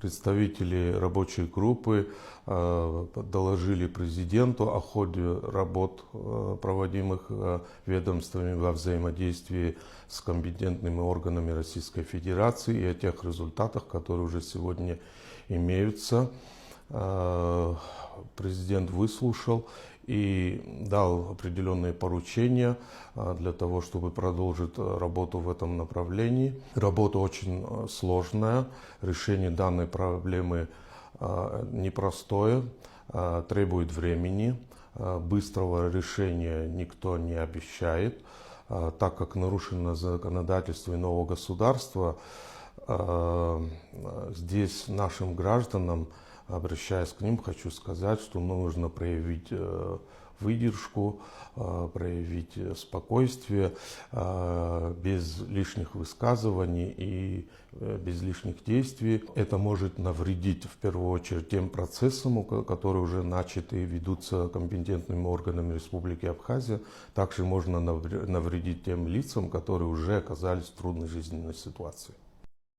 Представители рабочей группы доложили президенту о ходе работ, проводимых ведомствами во взаимодействии с компетентными органами Российской Федерации, и о тех результатах, которые уже сегодня имеются. Президент выслушал и дал определенные поручения для того, чтобы продолжить работу в этом направлении. Работа очень сложная, решение данной проблемы непростое, требует времени, быстрого решения никто не обещает, так как нарушено законодательство иного государства. Здесь нашим гражданам, обращаясь к ним, хочу сказать, что нужно проявить выдержку, проявить спокойствие, без лишних высказываний и без лишних действий. Это может навредить в первую очередь тем процессам, которые уже начаты и ведутся компетентными органами Республики Абхазия. Также можно навредить тем лицам, которые уже оказались в трудной жизненной ситуации.